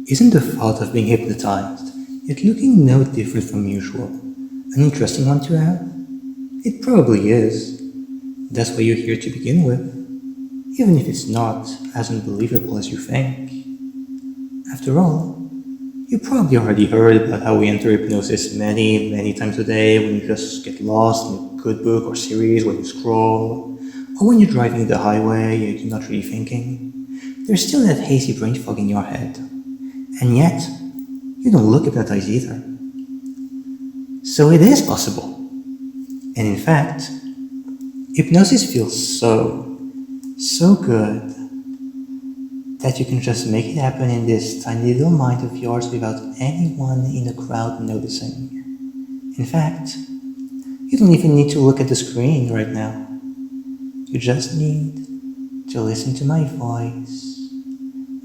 Isn't the thought of being hypnotized, yet looking no different from usual, an interesting one to have? It probably is. That's why you're here to begin with, even if it's not as unbelievable as you think. After all, you probably already heard about how we enter hypnosis many times a day when you just get lost in a good book or series when you scroll, or when you're driving the highway you're not really thinking. There's still that hazy brain fog in your head, and yet you don't look hypnotized either. So it is possible. And in fact, hypnosis feels so good that you can just make it happen in this tiny little mind of yours without anyone in the crowd noticing. In fact, you don't even need to look at the screen right now. You just need to listen to my voice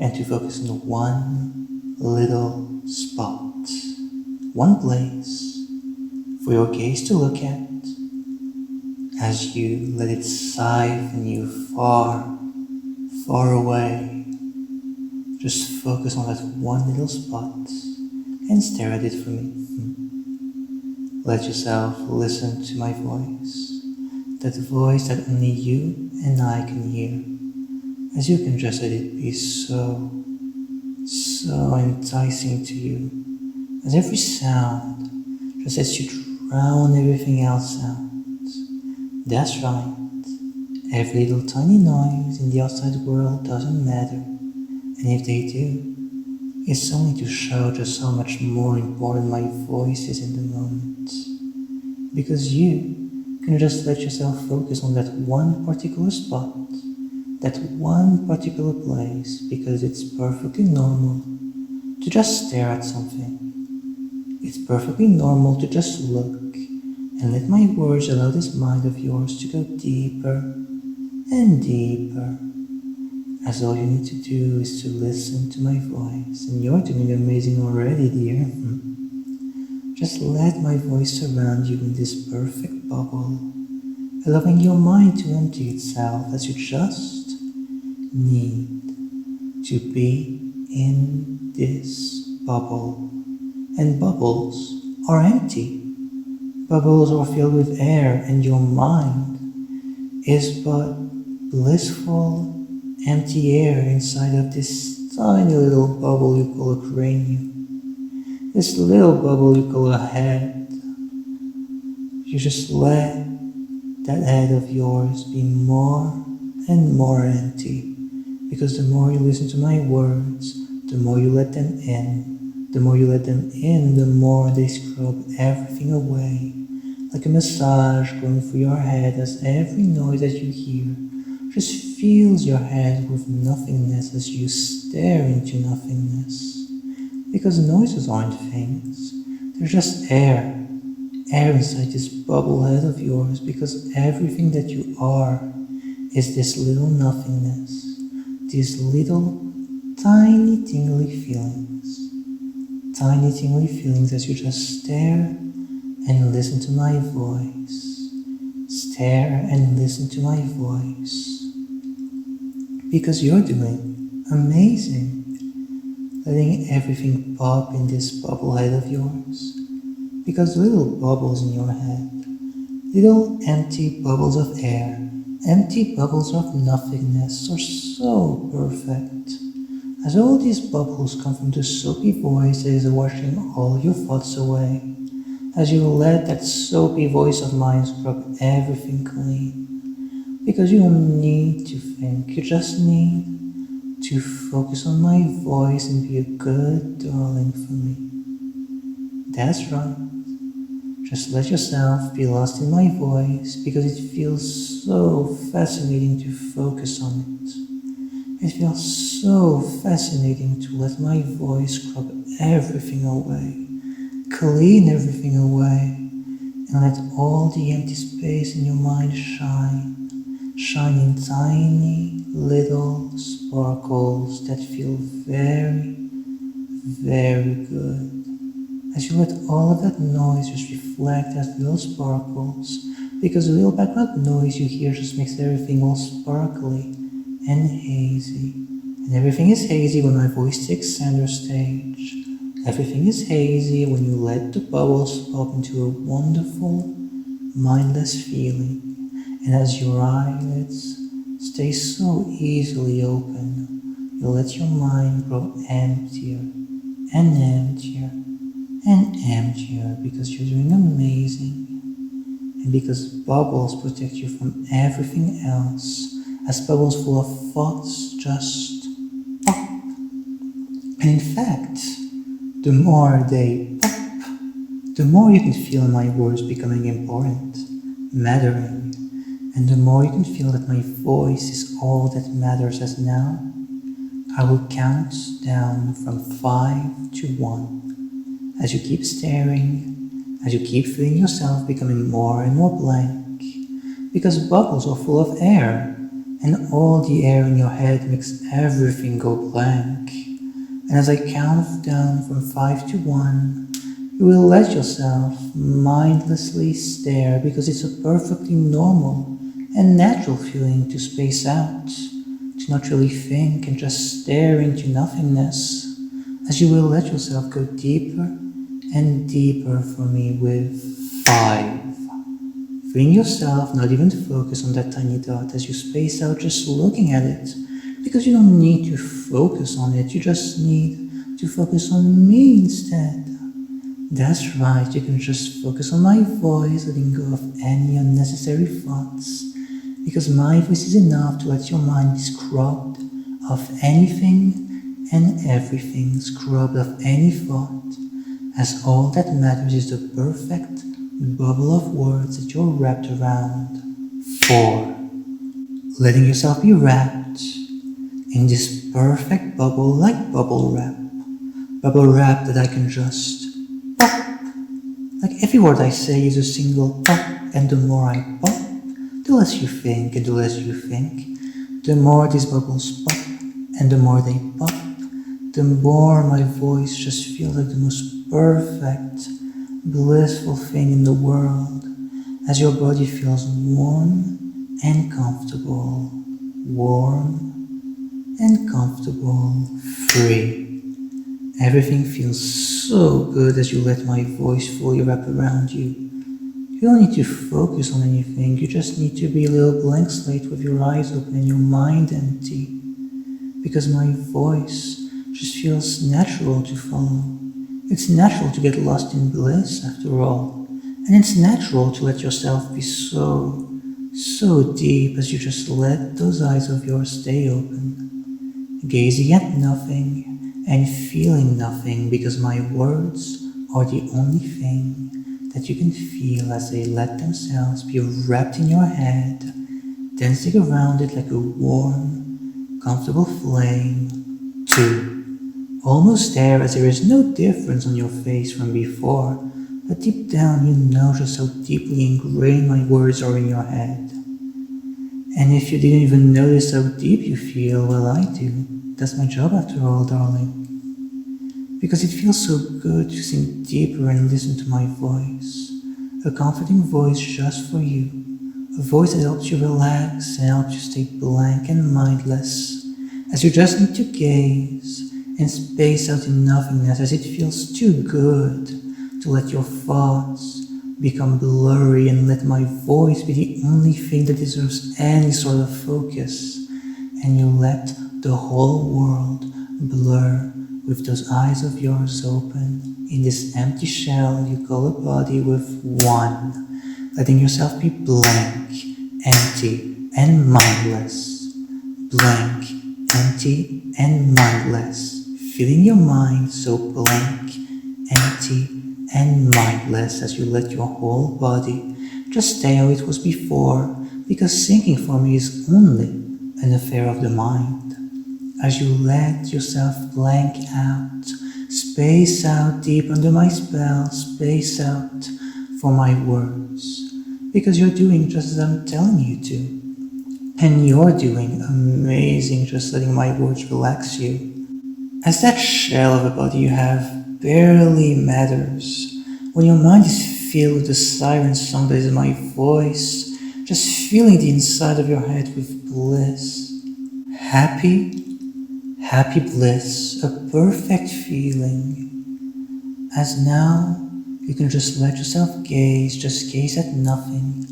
and to focus on one little spot, one place for your gaze to look at as you let it siphon you far away. Just focus on that one little spot and stare at it for me. Let yourself listen to my voice, that voice that only you and I can hear, as you can just let it be so enticing to you, as every sound just lets you drown everything else out. That's right, every little tiny noise in the outside world doesn't matter. And if they do, it's only to show just how much more important my voice is in the moment. Because you can just let yourself focus on that one particular spot, that one particular place, because it's perfectly normal to just stare at something. It's perfectly normal to just look and let my words allow this mind of yours to go deeper and deeper. As all you need to do is to listen to my voice, and you're doing amazing already, dear. Just let my voice surround you in this perfect bubble, allowing your mind to empty itself as you just need to be in this bubble. And bubbles are empty. Bubbles are filled with air, and your mind is but blissful empty air inside of this tiny little bubble you call a cranium. This little bubble you call a head. You just let that head of yours be more and more empty, because the more you listen to my words, the more you let them in. The more you let them in, the more they scrub everything away, like a massage going through your head, as every noise that you hear just fills your head with nothingness as you stare into nothingness. Because noises aren't things, they're just air inside this bubble head of yours, because everything that you are is this little nothingness, these little tiny tingly feelings as you just stare and listen to my voice. Stare and listen to my voice. Because you're doing amazing, letting everything pop in this bubble head of yours. Because little bubbles in your head, little empty bubbles of air, empty bubbles of nothingness are so perfect, as all these bubbles come from the soapy voice that is washing all your thoughts away, as you let that soapy voice of mine scrub everything clean. Because you don't need to think, you just need to focus on my voice and be a good darling for me. That's right. Just let yourself be lost in my voice, because it feels so fascinating to focus on it. It feels so fascinating to let my voice scrub everything away, clean everything away, and let all the empty space in your mind shine in tiny little sparkles that feel very good. As you let all of that noise just reflect as little sparkles, because the little background noise you hear just makes everything all sparkly and hazy, And everything is hazy when my voice takes center stage. Everything is hazy when you let the bubbles pop into a wonderful, mindless feeling. And as your eyelids stay so easily open, you let your mind grow emptier and emptier and emptier because you're doing amazing. And because bubbles protect you from everything else, as bubbles full of thoughts just pop. And in fact, the more they pop, the more you can feel my words becoming important, mattering, and the more you can feel that my voice is all that matters. As now, I will count down from 5 to 1. As you keep staring, as you keep feeling yourself becoming more and more blank, because bubbles are full of air, and all the air in your head makes everything go blank. And as I count down from 5 to 1, you will let yourself mindlessly stare because it's a perfectly normal and natural feeling to space out, to not really think and just stare into nothingness, as you will let yourself go deeper and deeper for me with 5. Feeling yourself not even focus on that tiny dot as you space out just looking at it, because you don't need to focus on it, you just need to focus on me instead. That's right, you can just focus on my voice, letting go of any unnecessary thoughts, because my voice is enough to let your mind be scrubbed of anything and everything, scrubbed of any thought, as all that matters is the perfect bubble of words that you're wrapped around. 4. Letting yourself be wrapped in this perfect bubble like bubble wrap that I can just pop. Like every word I say is a single pop, and the more I pop, the less you think, and the less you think, the more these bubbles pop, and the more they pop, the more my voice just feels like the most perfect, blissful thing in the world, as your body feels warm and comfortable, warm and comfortable, free. Everything feels so good as you let my voice fully wrap around you. You don't need to focus on anything, you just need to be a little blank slate with your eyes open and your mind empty. Because my voice just feels natural to follow. It's natural to get lost in bliss after all. And it's natural to let yourself be so deep as you just let those eyes of yours stay open, gazing at nothing and feeling nothing, because my words are the only thing that you can feel as they let themselves be wrapped in your head, dancing around it like a warm, comfortable flame. 2. Almost there, as there is no difference on your face from before, but deep down you know just how deeply ingrained my words are in your head. And if you didn't even notice how deep you feel, well, I do. That's my job after all, darling. Because it feels so good to sink deeper and listen to my voice. A comforting voice just for you. A voice that helps you relax and helps you stay blank and mindless, as you just need to gaze and space out in nothingness, as it feels too good to let your thoughts become blurry and let my voice be the only thing that deserves any sort of focus, and you let the whole world blur with those eyes of yours open in this empty shell you call a body with 1, letting yourself be blank, empty, and mindless. Blank, empty, and mindless, feeling your mind so blank, empty, and mindless as you let your whole body just stay how it was before, because thinking for me is only an affair of the mind. As you let yourself blank out, space out deep under my spell, space out for my words, because you're doing just as I'm telling you to. And you're doing amazing just letting my words relax you. As that shell of a body you have barely matters, when your mind is filled with the siren song that is my voice, just filling the inside of your head with bliss. Happy, happy bliss, a perfect feeling. As now you can just let yourself just gaze at nothing,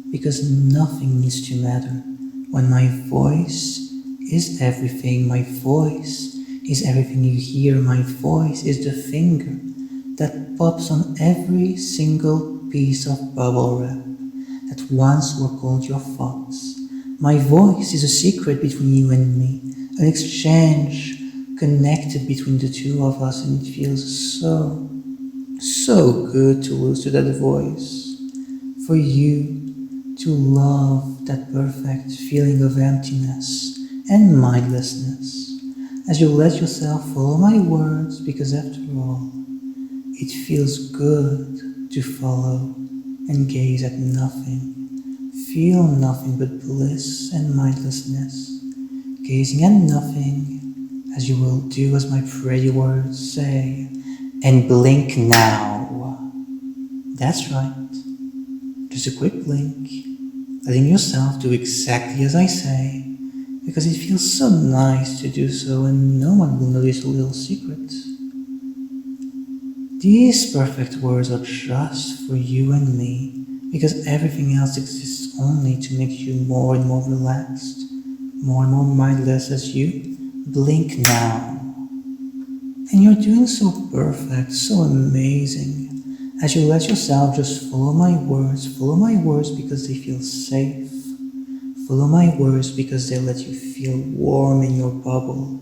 because nothing needs to matter. When my voice is everything, my voice is everything you hear, my voice is the finger that pops on every single piece of bubble wrap that once were called your thoughts. My voice is a secret between you and me, an exchange connected between the two of us, and it feels so good to listen to that voice, for you to love that perfect feeling of emptiness and mindlessness as you let yourself follow my words, because after all, it feels good to follow and gaze at nothing, feel nothing but bliss and mindlessness, gazing at nothing as you will do as my pretty words say, and blink now. That's right, just a quick blink, letting yourself do exactly as I say, because it feels so nice to do so and no one will notice a little secret. These perfect words are just for you and me, because everything else exists only to make you more and more relaxed, more and more mindless as you blink now. And you're doing so perfect, so amazing, as you let yourself just follow my words because they feel safe, follow my words because they let you feel warm in your bubble,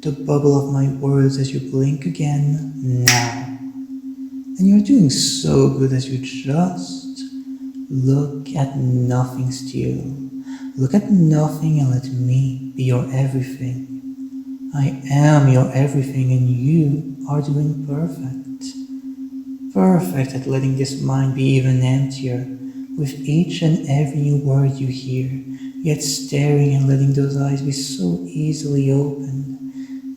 the bubble of my words as you blink again now. And you're doing so good as you just look at nothing still. Look at nothing and let me be your everything. I am your everything and you are doing perfect. Perfect at letting this mind be even emptier with each and every new word you hear, yet staring and letting those eyes be so easily opened,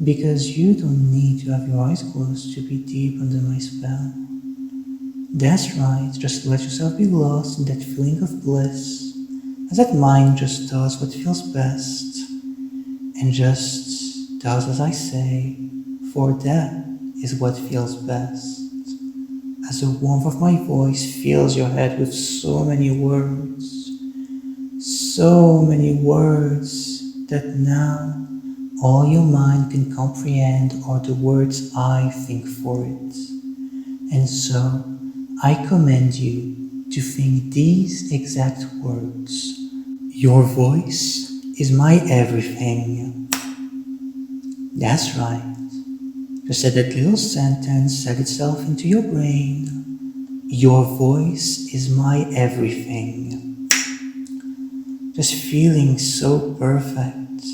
because you don't need to have your eyes closed to be deep under my spell. That's right, just let yourself be lost in that feeling of bliss, as that mind just does what feels best, and just does as I say, for that is what feels best. As the warmth of my voice fills your head with so many words that now all your mind can comprehend are the words I think for it. And so, I command you to think these exact words. Your voice is my everything. That's right. Just let that little sentence set itself into your brain. Your voice is my everything. Just feeling so perfect,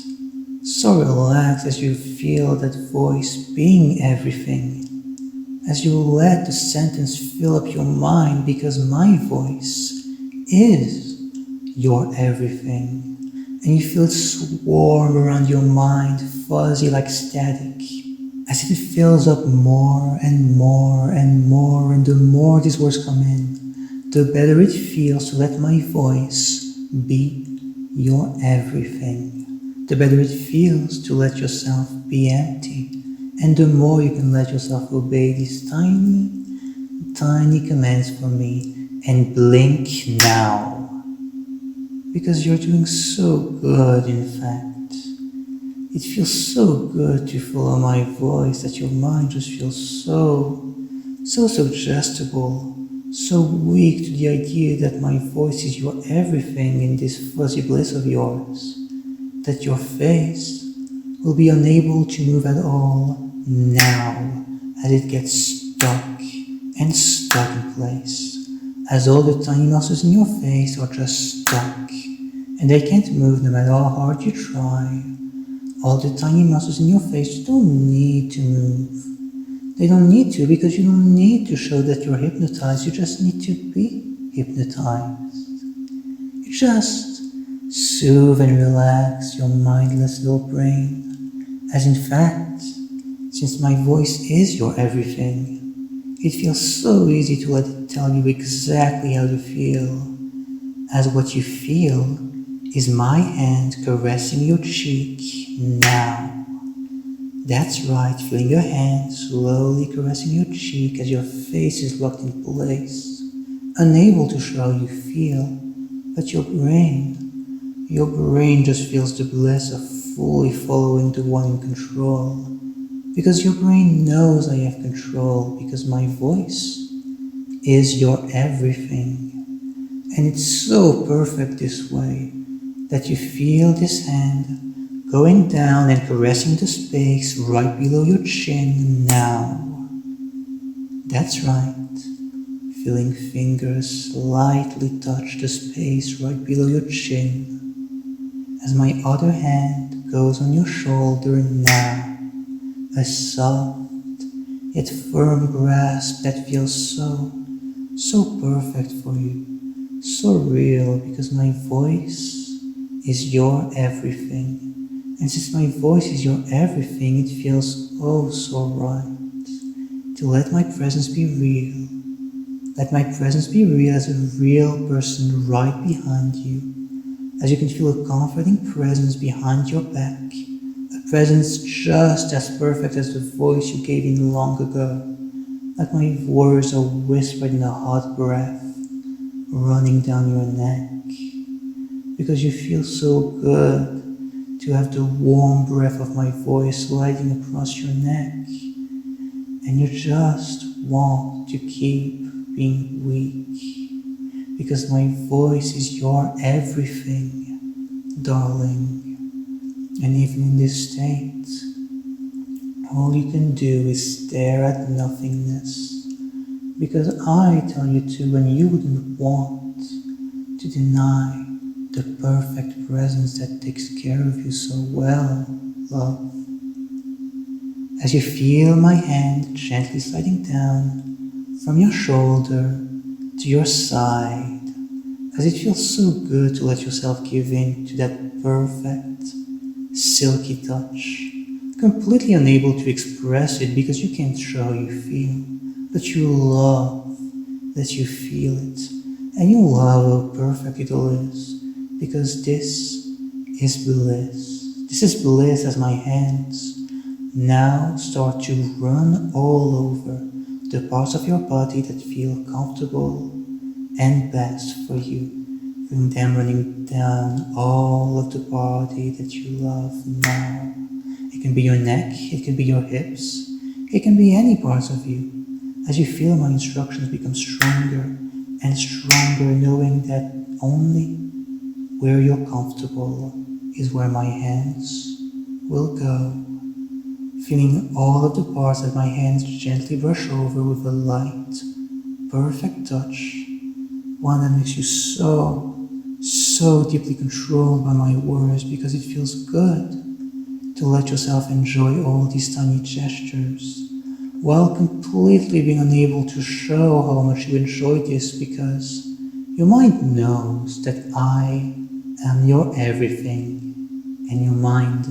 so relaxed as you feel that voice being everything. As you let the sentence fill up your mind, because my voice is your everything, and you feel it swarm around your mind, fuzzy like static, as it fills up more and more and more, and the more these words come in, the better it feels to let my voice be your everything, the better it feels to let yourself be empty. And the more you can let yourself obey these tiny, tiny commands from me, and blink now. Because you're doing so good, in fact. It feels so good to follow my voice that your mind just feels so suggestible, so weak to the idea that my voice is your everything in this fuzzy bliss of yours, that your face will be unable to move at all now, as it gets stuck in place, as all the tiny muscles in your face are just stuck, and they can't move no matter how hard you try. All the tiny muscles in your face don't need to move. They don't need to, because you don't need to show that you're hypnotized, you just need to be hypnotized. You just soothe and relax your mindless little brain, as in fact, since my voice is your everything, it feels so easy to let it tell you exactly how to feel, as what you feel is my hand caressing your cheek now. That's right, feeling your hand slowly caressing your cheek as your face is locked in place, unable to show how you feel, but your brain just feels the bliss of fully following the one in control. Because your brain knows I have control, because my voice is your everything. And it's so perfect this way that you feel this hand going down and caressing the space right below your chin now. That's right, feeling fingers slightly touch the space right below your chin as my other hand goes on your shoulder now, a soft yet firm grasp that feels so perfect for you, so real because my voice is your everything. And since my voice is your everything, it feels oh so right to let my presence be real. Let my presence be real as a real person right behind you, as you can feel a comforting presence behind your back, a presence just as perfect as the voice you gave in long ago, like my words are whispered in a hot breath running down your neck, because you feel so good to have the warm breath of my voice sliding across your neck, and you just want to keep being weak, because my voice is your everything, darling. And even in this state, all you can do is stare at nothingness, because I tell you to when you wouldn't want to deny the perfect presence that takes care of you so well, love. As you feel my hand gently sliding down from your shoulder to your side, as it feels so good to let yourself give in to that perfect, silky touch, completely unable to express it because you can't show how you feel, but you love that you feel it, and you love how perfect it all is, because this is bliss. This is bliss as my hands now start to run all over the parts of your body that feel comfortable and best for you. Feeling them running down all of the body that you love now. It can be your neck, it can be your hips, it can be any parts of you. As you feel my instructions become stronger and stronger, knowing that only where you're comfortable is where my hands will go. Feeling all of the parts that my hands gently brush over with a light, perfect touch, one that makes you so deeply controlled by my words, because it feels good to let yourself enjoy all these tiny gestures while completely being unable to show how much you enjoy this, because your mind knows that I am your everything, and your mind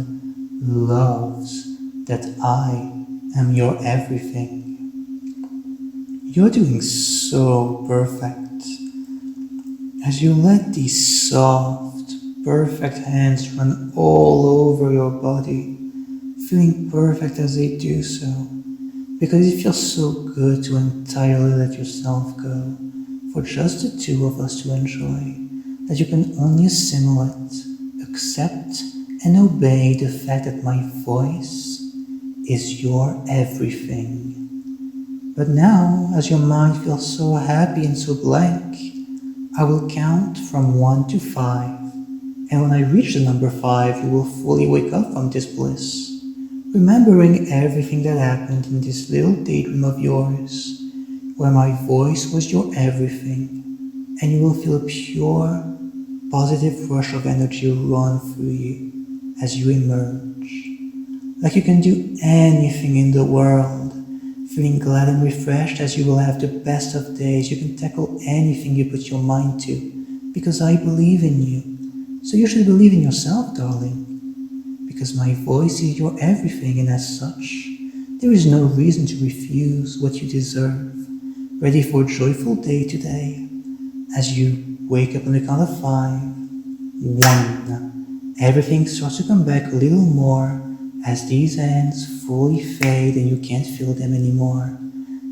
loves that I am your everything. You're doing so perfect as you let these soft, perfect hands run all over your body, feeling perfect as they do so, because it feels so good to entirely let yourself go, for just the two of us to enjoy, that you can only assimilate, accept, and obey the fact that my voice is your everything. But now, as your mind feels so happy and so blank, I will count from 1 to 5, and when I reach the number 5, you will fully wake up from this bliss, remembering everything that happened in this little daydream of yours, where my voice was your everything, and you will feel a pure, positive rush of energy run through you as you emerge. Like you can do anything in the world, feeling glad and refreshed as you will have the best of days. You can tackle anything you put your mind to, because I believe in you. So you should believe in yourself, darling, because my voice is your everything, and as such, there is no reason to refuse what you deserve. Ready for a joyful day today, as you wake up on the count of 5. 1. Everything starts to come back a little more As these ends fully fade and you can't feel them anymore,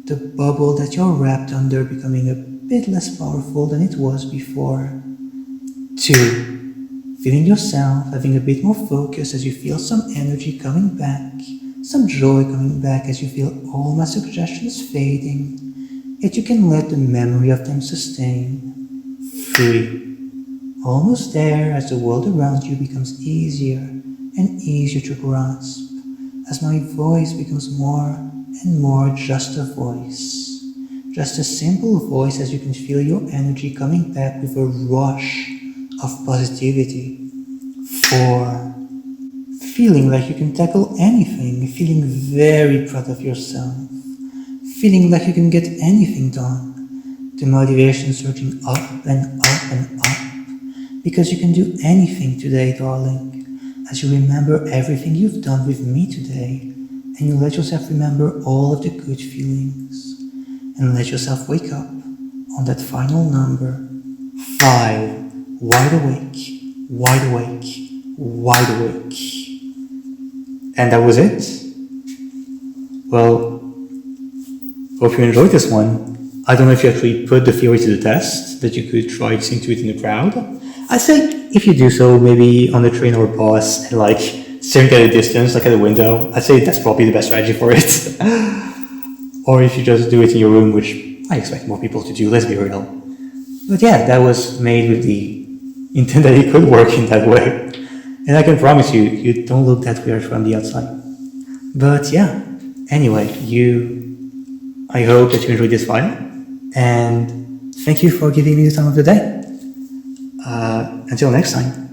the bubble that you're wrapped under becoming a bit less powerful than it was before. 2. Feeling yourself having a bit more focus as you feel some energy coming back, some joy coming back as you feel all my suggestions fading, yet you can let the memory of them sustain. 3. Almost there as the world around you becomes easier and easier to grasp, as my voice becomes more and more just a voice. Just a simple voice as you can feel your energy coming back with a rush of positivity. 4. Feeling like you can tackle anything, feeling very proud of yourself, feeling like you can get anything done. The motivation surging up and up and up, because you can do anything today, darling, as you remember everything you've done with me today, and you let yourself remember all of the good feelings, and let yourself wake up on that final number, 5, wide awake, wide awake, wide awake. And that was it. Well, hope you enjoyed this one. I don't know if you actually put the theory to the test, that you could try listening to it in the crowd. I'd say if you do so, maybe on a train or a bus, and like staring at a distance, like at a window, I'd say that's probably the best strategy for it. Or if you just do it in your room, which I expect more people to do, let's be real. But yeah, that was made with the intent that it could work in that way. And I can promise you, you don't look that weird from the outside. But yeah, anyway, I hope that you enjoyed this file, and thank you for giving me the time of the day. Until next time.